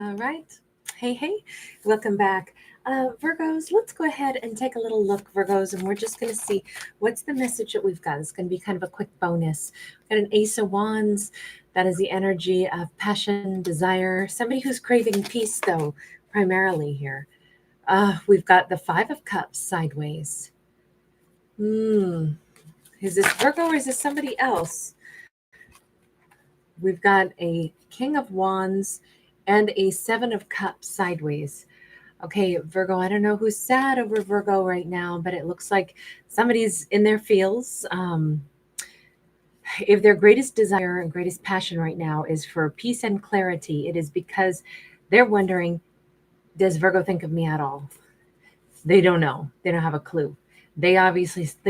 All right. Hey, hey, welcome back. Virgos, let's go ahead and take a little look, Virgos, and we're just going to see what's the message that we've got. It's going to be kind of a quick bonus. We've got an Ace of Wands. That is the energy of passion, desire, somebody who's craving peace, though, primarily here. We've got the Five of Cups sideways. Is this Virgo or is this somebody else? We've got a King of Wands and a Seven of Cups sideways. Okay, Virgo, I don't know who's sad over Virgo right now, but it looks like somebody's in their feels. If their greatest desire and greatest passion right now is for peace and clarity, it is because they're wondering, does Virgo think of me at all? They don't know. They don't have a clue. They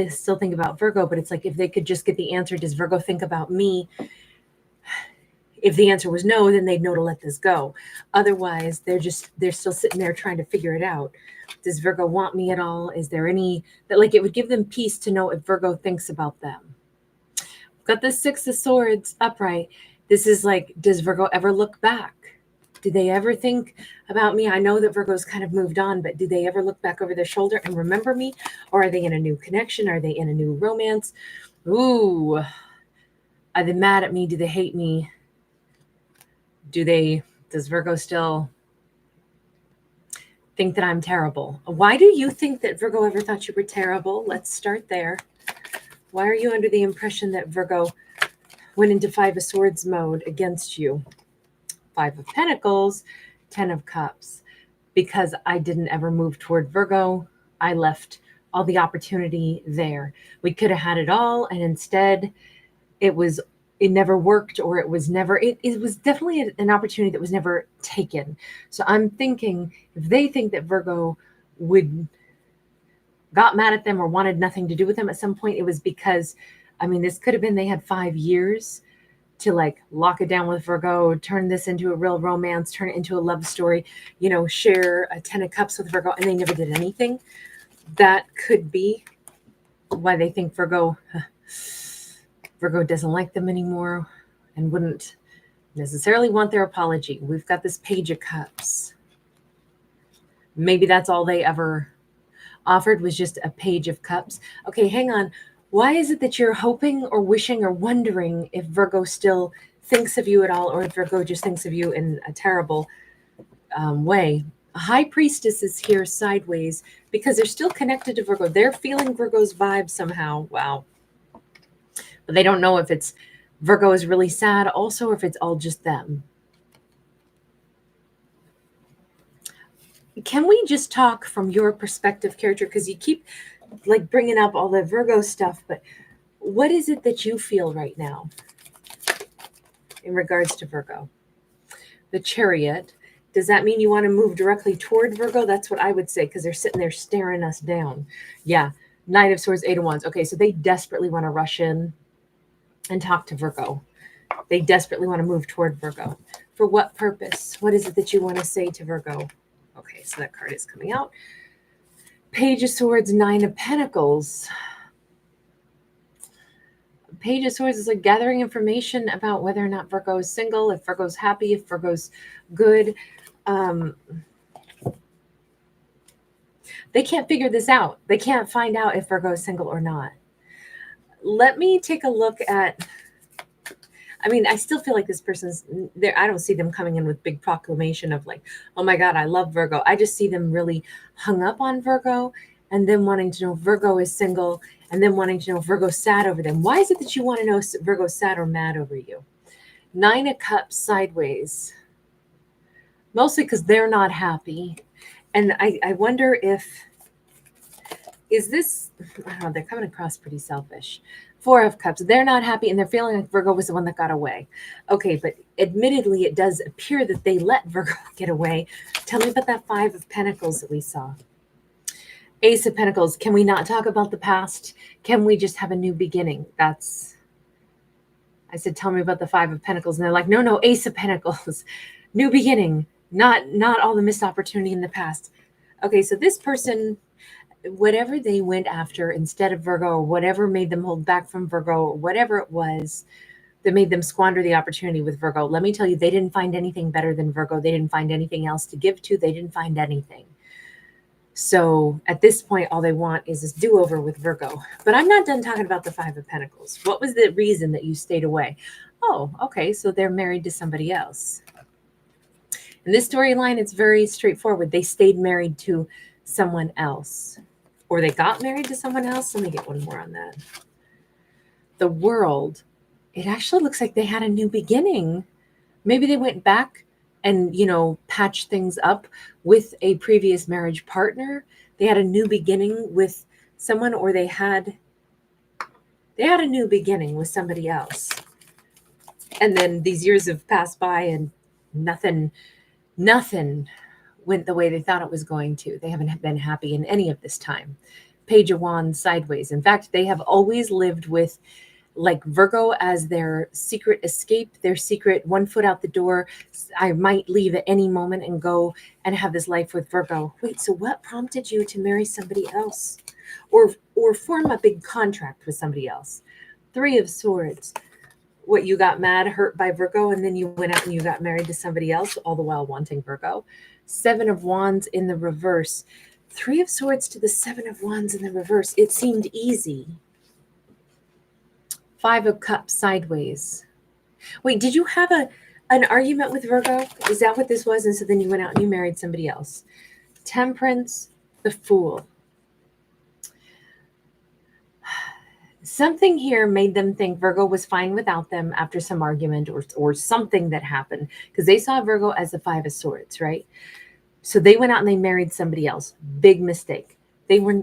still think about Virgo, but it's like if they could just get the answer, does Virgo think about me? If the answer was no, then they'd know to let this go. Otherwise, they're still sitting there trying to figure it out. Does Virgo want me at all? Is there any that like it would give them peace to know if Virgo thinks about them? Got the Six of Swords upright. This is like, does Virgo ever look back? Do they ever think about me? I know that Virgo's kind of moved on, but do they ever look back over their shoulder and remember me? Or are they in a new connection? Are they in a new romance? Ooh, are they mad at me? Do they hate me? Does Virgo still think that I'm terrible? Why do you think that Virgo ever thought you were terrible? Let's start there. Why are you under the impression that Virgo went into Five of Swords mode against you? Five of Pentacles, 10 of Cups. Because I didn't ever move toward Virgo, I left all the opportunity there. We could have had it all, and instead it never worked, or it was definitely an opportunity that was never taken. So I'm thinking if they think that Virgo got mad at them or wanted nothing to do with them at some point, it was because, this could have been they had 5 years to like lock it down with Virgo, turn this into a real romance, turn it into a love story, share a 10 of Cups with Virgo, and they never did anything. That could be why they think Virgo doesn't like them anymore and wouldn't necessarily want their apology. We've got this Page of Cups. Maybe that's all they ever offered was just a Page of Cups. Okay, hang on. Why is it that you're hoping or wishing or wondering if Virgo still thinks of you at all, or if Virgo just thinks of you in a terrible way? A High Priestess is here sideways because they're still connected to Virgo. They're feeling Virgo's vibe somehow. Wow. But they don't know if it's Virgo is really sad also, or if it's all just them. Can we just talk from your perspective, character? Because you keep like bringing up all the Virgo stuff, but what is it that you feel right now in regards to Virgo? The Chariot. Does that mean you want to move directly toward Virgo? That's what I would say, because they're sitting there staring us down. Yeah. Knight of Swords, Eight of Wands. Okay, so they desperately want to rush in and talk to Virgo. They desperately want to move toward Virgo. For what purpose? What is it that you want to say to Virgo? Okay, so that card is coming out. Page of Swords, Nine of Pentacles. Page of Swords is like gathering information about whether or not Virgo is single, if Virgo's happy, if Virgo's good. They can't figure this out. They can't find out if Virgo is single or not. Let me take a look at, I still feel like this person's there. I don't see them coming in with big proclamation of like, oh my God, I love Virgo. I just see them really hung up on Virgo, and then wanting to know if Virgo is single, and then wanting to know if Virgo's sad over them. Why is it that you want to know if Virgo's sad or mad over you? Nine of Cups sideways. Mostly because they're not happy. And I wonder if, is this, I don't know, they're coming across pretty selfish. Four of Cups, they're not happy and they're feeling like Virgo was the one that got away. Okay, but admittedly, it does appear that they let Virgo get away. Tell me about that Five of Pentacles that we saw. Ace of Pentacles, can we not talk about the past? Can we just have a new beginning? I said, tell me about the Five of Pentacles. And they're like, no, Ace of Pentacles, new beginning, not all the missed opportunity in the past. Okay, so this person, whatever they went after instead of Virgo, or whatever made them hold back from Virgo, or whatever it was, that made them squander the opportunity with Virgo. Let me tell you, they didn't find anything better than Virgo. They didn't find anything else to give to. They didn't find anything. So at this point, all they want is this do-over with Virgo. But I'm not done talking about the Five of Pentacles. What was the reason that you stayed away? Oh, okay, so they're married to somebody else. In this storyline, it's very straightforward. They stayed married to someone else. Or they got married to someone else. Let me get one more on that. The World. It actually looks like they had a new beginning. Maybe they went back and, patched things up with a previous marriage partner. They had a new beginning with someone, or they had a new beginning with somebody else. And then these years have passed by and nothing went the way they thought it was going to. They haven't been happy in any of this time. Page of Wands sideways. In fact, they have always lived with like Virgo as their secret escape, their secret one foot out the door. I might leave at any moment and go and have this life with Virgo. Wait, so what prompted you to marry somebody else or form a big contract with somebody else? Three of Swords. What, you got mad, hurt by Virgo, and then you went out and you got married to somebody else, all the while wanting Virgo. Seven of Wands in the reverse. Three of Swords to the Seven of Wands in the reverse. It seemed easy. Five of Cups sideways. Wait, did you have an argument with Virgo? Is that what this was? And so then you went out and you married somebody else. Temperance, the Fool. Something here made them think Virgo was fine without them after some argument or something that happened, because they saw Virgo as the Five of Swords, right? So they went out and they married somebody else. Big mistake.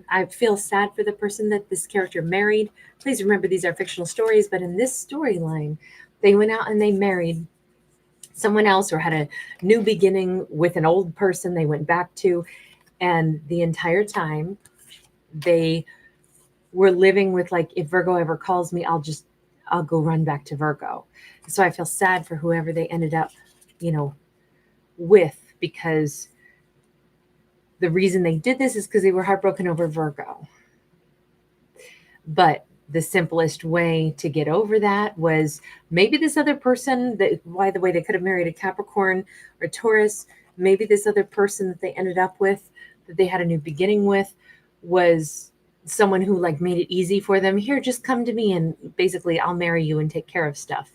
I feel sad for the person that this character married. Please remember, these are fictional stories, but in this storyline, they went out and they married someone else or had a new beginning with an old person they went back to. And the entire time they were living with, like, if Virgo ever calls me, I'll go run back to Virgo. So I feel sad for whoever they ended up, with, because the reason they did this is because they were heartbroken over Virgo. But the simplest way to get over that was maybe this other person, by the way, they could have married a Capricorn or Taurus. Maybe this other person that they ended up with, that they had a new beginning with, was someone who like made it easy for them. Here, just come to me and basically I'll marry you and take care of stuff.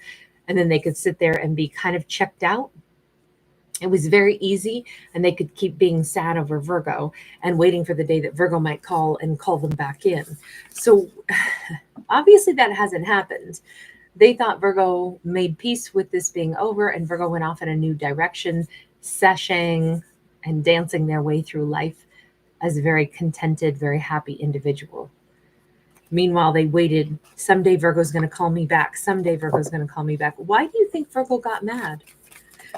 And then they could sit there and be kind of checked out. It was very easy, and they could keep being sad over Virgo and waiting for the day that Virgo might call them back in. So obviously that hasn't happened. They thought Virgo made peace with this being over, and Virgo went off in a new direction, sashaying and dancing their way through life as a very contented, very happy individual. Meanwhile, they waited. Someday Virgo's going to call me back. Someday Virgo's going to call me back. Why do you think Virgo got mad?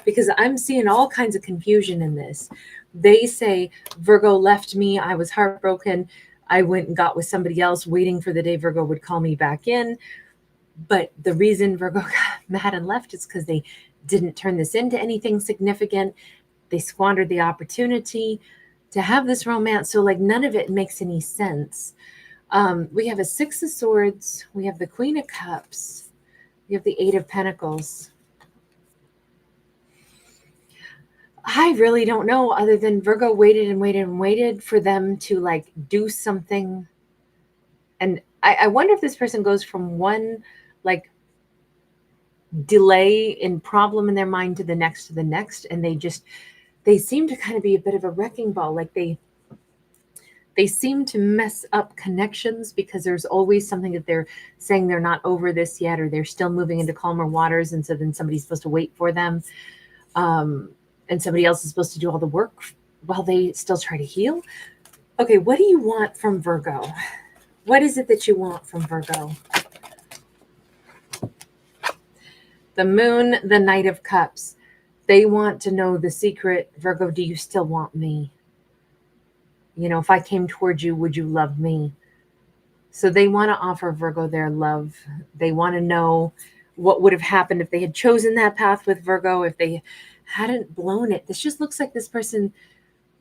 Because I'm seeing all kinds of confusion in this. They say Virgo left me. I was heartbroken. I went and got with somebody else, waiting for the day Virgo would call me back in. But the reason Virgo got mad and left is because they didn't turn this into anything significant. They squandered the opportunity to have this romance. So like none of it makes any sense. We have a Six of Swords. We have the Queen of Cups. We have the Eight of Pentacles. I really don't know, other than Virgo waited and waited and waited for them to like do something. And I wonder if this person goes from one like delay in problem in their mind to the next, and they seem to kind of be a bit of a wrecking ball. Like they seem to mess up connections because there's always something that they're saying they're not over this yet, or they're still moving into calmer waters. And so then somebody's supposed to wait for them. And somebody else is supposed to do all the work while they still try to heal. Okay, what do you want from Virgo? What is it that you want from Virgo? The Moon, the Knight of Cups. They want to know the secret. Virgo, do you still want me? If I came towards you, would you love me? So they want to offer Virgo their love. They want to know what would have happened if they had chosen that path with Virgo, if they hadn't blown it. This just looks like this person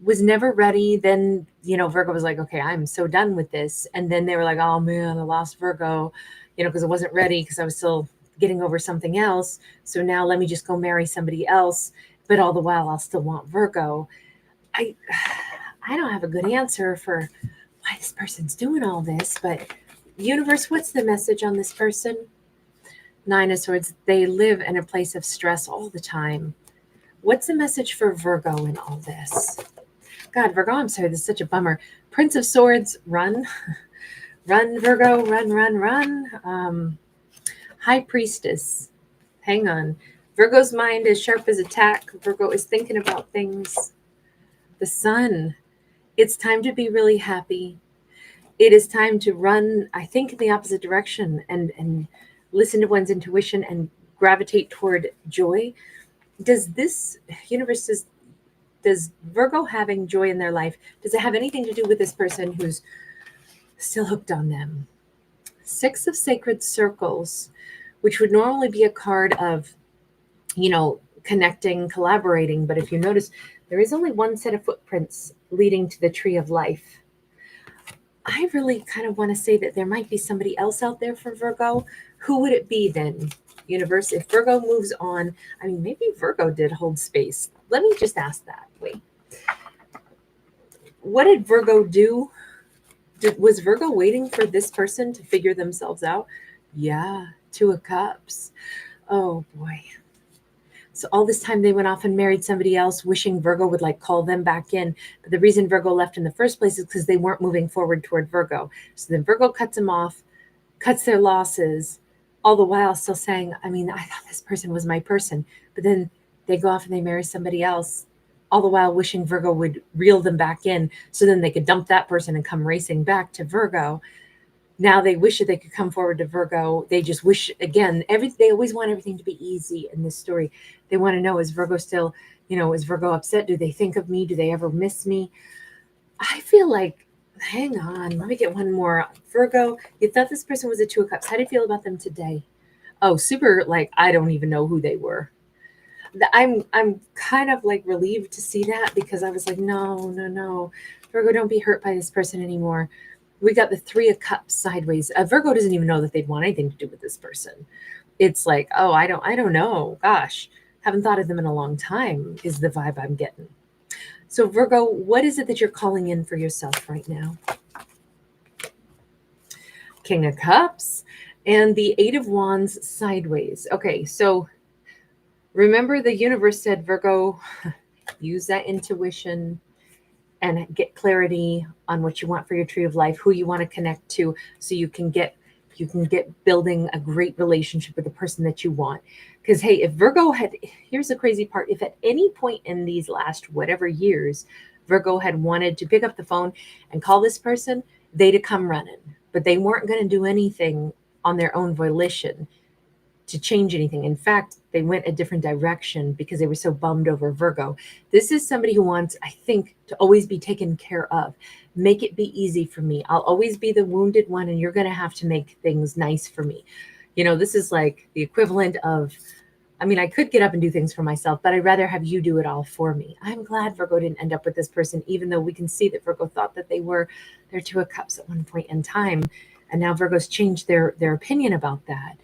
was never ready. Then, Virgo was like, okay, I'm so done with this. And then they were like, oh man, I lost Virgo, because I wasn't ready, because I was still getting over something else. So now let me just go marry somebody else. But all the while, I'll still want Virgo. I, I don't have a good answer for why this person's doing all this, but universe, what's the message on this person? Nine of Swords, they live in a place of stress all the time. What's the message for Virgo in all this? God, Virgo, I'm sorry, this is such a bummer. Prince of Swords, run. Run, Virgo, run, run, run. High Priestess, hang on. Virgo's mind is sharp as a tack. Virgo is thinking about things. The Sun, it's time to be really happy. It is time to run, I think, in the opposite direction and listen to one's intuition and gravitate toward joy. Does this universe, does Virgo having joy in their life, does it have anything to do with this person who's still hooked on them? Six of Sacred Circles, which would normally be a card of, connecting, collaborating. But if you notice, there is only one set of footprints leading to the Tree of Life. I really kind of want to say that there might be somebody else out there for Virgo. Who would it be then, universe? If Virgo moves on, I mean, maybe Virgo did hold space. Let me just ask that. Wait. What did Virgo do? Was Virgo waiting for this person to figure themselves out? Yeah, Two of Cups. Oh, boy. So all this time they went off and married somebody else, wishing Virgo would call them back in. But the reason Virgo left in the first place is because they weren't moving forward toward Virgo. So then Virgo cuts them off, cuts their losses, all the while still saying, I thought this person was my person. But then they go off and they marry somebody else, all the while wishing Virgo would reel them back in so then they could dump that person and come racing back to Virgo. Now they wish that they could come forward to Virgo. They just wish, again, they always want everything to be easy in this story. They want to know, is Virgo still, is Virgo upset? Do they think of me? Do they ever miss me? I feel like, hang on, let me get one more. Virgo, you thought this person was a Two of Cups. How do you feel about them today? Oh, super, I don't even know who they were. I'm kind of relieved to see that, because I was like, no, Virgo, don't be hurt by this person anymore. We got the Three of Cups sideways. Virgo doesn't even know that they'd want anything to do with this person. It's like, oh, I don't know. Gosh, haven't thought of them in a long time is the vibe I'm getting. So Virgo, what is it that you're calling in for yourself right now? King of Cups and the Eight of Wands sideways. Okay, so remember the universe said, Virgo, use that intuition and get clarity on what you want for your Tree of Life, who you want to connect to, so you can get building a great relationship with the person that you want. Because hey, if Virgo here's the crazy part, if at any point in these last whatever years, Virgo had wanted to pick up the phone and call this person, they'd have come running. But they weren't going to do anything on their own volition to change anything. In fact, they went a different direction because they were so bummed over Virgo. This is somebody who wants, I think, to always be taken care of. Make it be easy for me. I'll always be the wounded one, and you're going to have to make things nice for me. This is like the equivalent of, I could get up and do things for myself, but I'd rather have you do it all for me. I'm glad Virgo didn't end up with this person, even though we can see that Virgo thought that they were their Two of Cups at one point in time. And now Virgo's changed their opinion about that.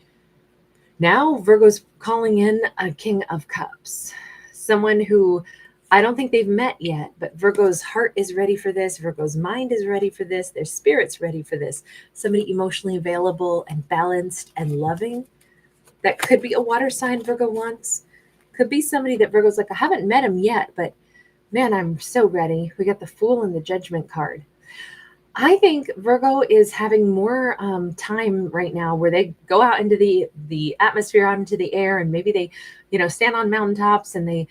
Now Virgo's calling in a King of Cups, someone who I don't think they've met yet, but Virgo's heart is ready for this. Virgo's mind is ready for this. Their spirit's ready for this. Somebody emotionally available and balanced and loving. That could be a water sign Virgo wants. Could be somebody that Virgo's like, I haven't met him yet, but man, I'm so ready. We got the Fool and the Judgment card. I think Virgo is having more time right now where they go out into the atmosphere, out into the air, and maybe they, stand on mountaintops and they,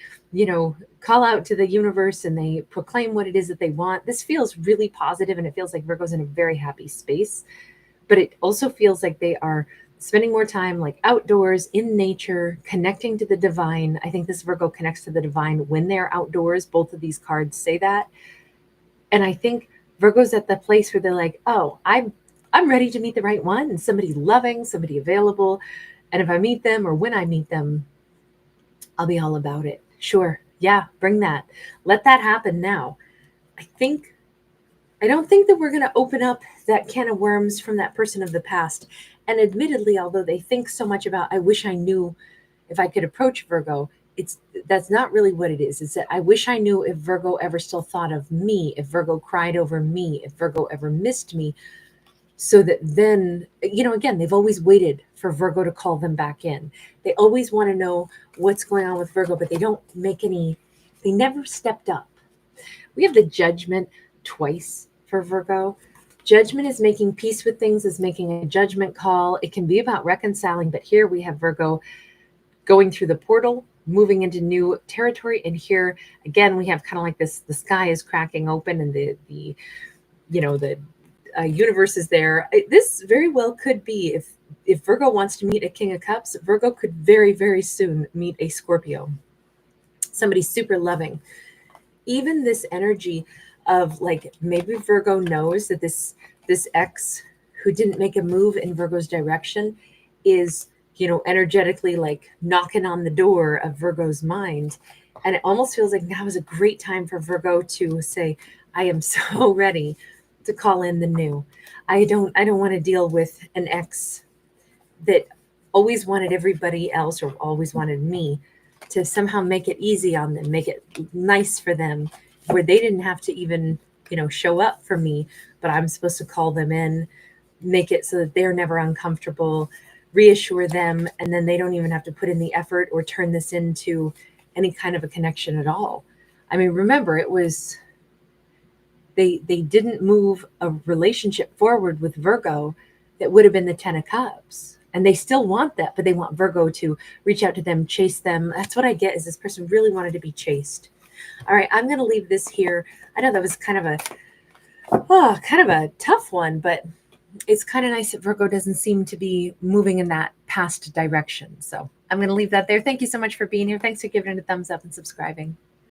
call out to the universe and they proclaim what it is that they want. This feels really positive, and it feels like Virgo's in a very happy space. But it also feels like they are spending more time outdoors in nature, connecting to the divine. I think this Virgo connects to the divine when they're outdoors. Both of these cards say that. And I think Virgo's at the place where they're like, oh, I'm ready to meet the right one, and somebody loving, somebody available. And if I meet them or when I meet them, I'll be all about it. Sure. Yeah, bring that. Let that happen now. I think I don't think that we're going to open up that can of worms from that person of the past. And admittedly, although they think so much about, I wish I knew if I could approach Virgo, that's not really what it is. It's that I wish I knew if Virgo ever still thought of me, if Virgo cried over me, if Virgo ever missed me, so that then, again, they've always waited for Virgo to call them back in. They always want to know what's going on with Virgo, but they don't make they never stepped up. We have the Judgment twice for Virgo. Judgment is making peace with things, is making a judgment call. It can be about reconciling, but here we have Virgo going through the portal, moving into new territory. And here again, we have kind of like this, the sky is cracking open and the universe is there. This very well could be, if Virgo wants to meet a King of Cups, Virgo could very, very soon meet a Scorpio, somebody super loving. Even this energy of like, maybe Virgo knows that this ex who didn't make a move in Virgo's direction is, energetically like knocking on the door of Virgo's mind. And it almost feels like now is a great time for Virgo to say, I am so ready to call in the new. I don't want to deal with an ex that always wanted everybody else or always wanted me to somehow make it easy on them, make it nice for them, where they didn't have to even, show up for me, but I'm supposed to call them in, make it so that they're never uncomfortable, reassure them, and then they don't even have to put in the effort or turn this into any kind of a connection at all. I mean, remember, it was they didn't move a relationship forward with Virgo that would have been the 10 of Cups. And they still want that, but they want Virgo to reach out to them, chase them. That's what I get, is this person really wanted to be chased. All right, I'm going to leave this here. I know that was kind of a tough one, but it's kind of nice that Virgo doesn't seem to be moving in that past direction. So I'm going to leave that there. Thank you so much for being here. Thanks for giving it a thumbs up and subscribing.